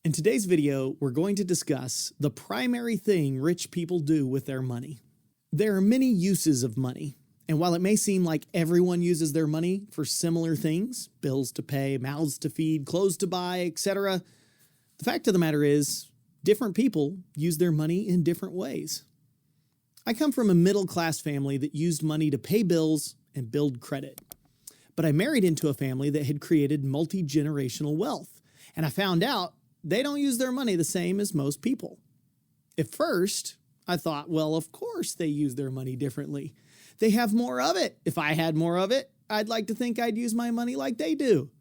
In today's video, we're going to discuss the primary thing rich people do with their money. There are many uses of money, and while it may seem like everyone uses their money for similar things, bills to pay, mouths to feed, clothes to buy, etc., the fact of the matter is, different people use their money in different ways. I come from a middle-class family that used money to pay bills and build credit. But I married into a family that had created multi-generational wealth, and I found out they don't use their money the same as most people. At first, I thought, well, of course they use their money differently. They have more of it. If I had more of it, I'd like to think I'd use my money like they do.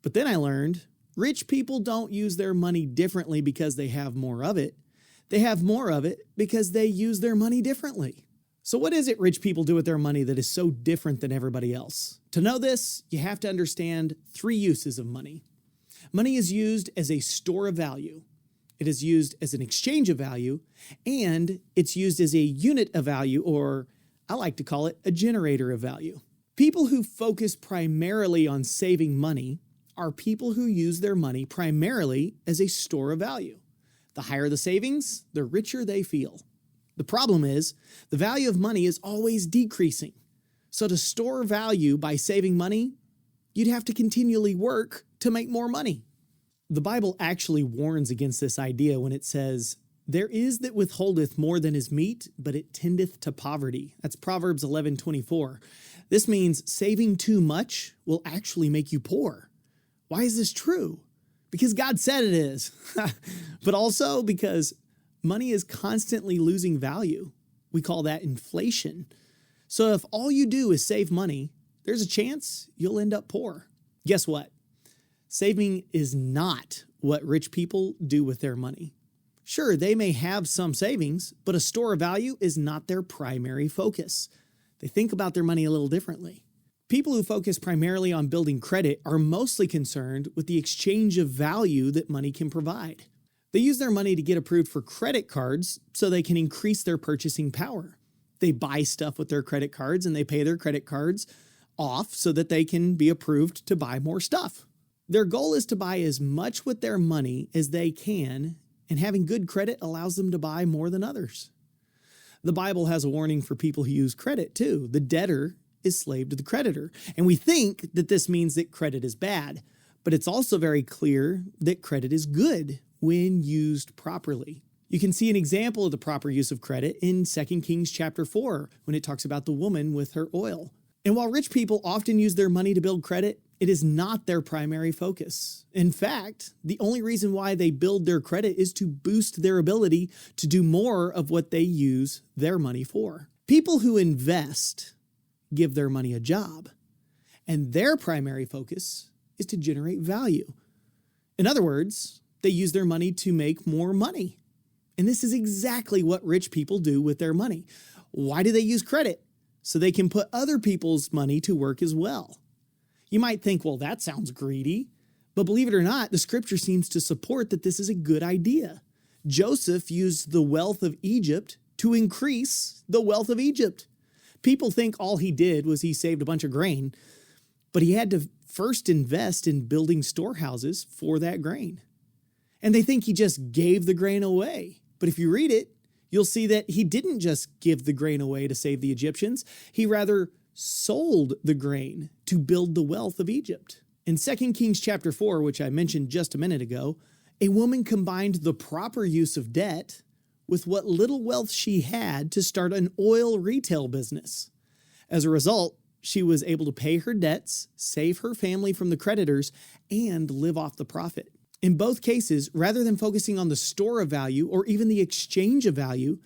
But then I learned rich people don't use their money differently because they have more of it. They have more of it because they use their money differently. So what is it rich people do with their money that is so different than everybody else? To know this, you have to understand three uses of money. Money is used as a store of value. It is used as an exchange of value, and it's used as a unit of value, or I like to call it a generator of value. People who focus primarily on saving money are people who use their money primarily as a store of value. The higher the savings, the richer they feel. The problem is, the value of money is always decreasing. So to store value by saving money, you'd have to continually work to make more money. The Bible actually warns against this idea when it says, "There is that withholdeth more than is meet, but it tendeth to poverty." That's Proverbs 11:24. This means saving too much will actually make you poor. Why is this true? Because God said it is, but also because money is constantly losing value. We call that inflation. So if all you do is save money, there's a chance you'll end up poor. Guess what? Saving is not what rich people do with their money. Sure, they may have some savings, but a store of value is not their primary focus. They think about their money a little differently. People who focus primarily on building credit are mostly concerned with the exchange of value that money can provide. They use their money to get approved for credit cards so they can increase their purchasing power. They buy stuff with their credit cards and they pay their credit cards off so that they can be approved to buy more stuff. Their goal is to buy as much with their money as they can, and having good credit allows them to buy more than others. The Bible has a warning for people who use credit too. The debtor is slave to the creditor. And we think that this means that credit is bad, but it's also very clear that credit is good when used properly. You can see an example of the proper use of credit in 2 Kings chapter 4 when it talks about the woman with her oil. And while rich people often use their money to build credit, it is not their primary focus. In fact, the only reason why they build their credit is to boost their ability to do more of what they use their money for. People who invest give their money a job, and their primary focus is to generate value. In other words, they use their money to make more money. And this is exactly what rich people do with their money. Why do they use credit? So they can put other people's money to work as well. You might think, well, that sounds greedy. But believe it or not, the scripture seems to support that this is a good idea. Joseph used the wealth of Egypt to increase the wealth of Egypt. People think all he did was he saved a bunch of grain, but he had to first invest in building storehouses for that grain. And they think he just gave the grain away. But if you read it, you'll see that he didn't just give the grain away to save the Egyptians. He rather sold the grain to build the wealth of Egypt. In 2 Kings chapter 4, which I mentioned just a minute ago, a woman combined the proper use of debt with what little wealth she had to start an oil retail business. As a result, she was able to pay her debts, save her family from the creditors, and live off the profit. In both cases, rather than focusing on the store of value or even the exchange of value,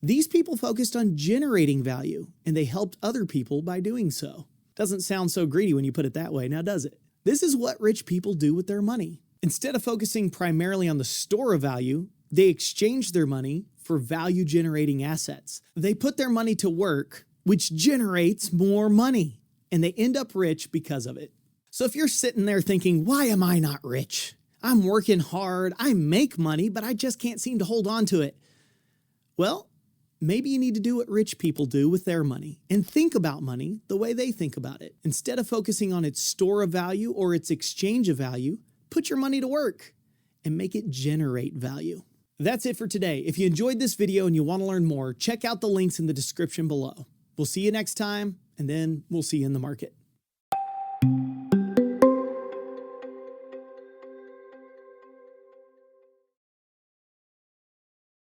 these people focused on generating value, and they helped other people by doing so. Doesn't sound so greedy when you put it that way, now does it? This is what rich people do with their money. Instead of focusing primarily on the store of value, they exchange their money for value-generating assets. They put their money to work, which generates more money, and they end up rich because of it. So if you're sitting there thinking, why am I not rich? I'm working hard, I make money, but I just can't seem to hold on to it. Well, maybe you need to do what rich people do with their money and think about money the way they think about it. Instead of focusing on its store of value or its exchange of value, put your money to work and make it generate value. That's it for today. If you enjoyed this video and you want to learn more, check out the links in the description below. We'll see you next time, and then we'll see you in the market.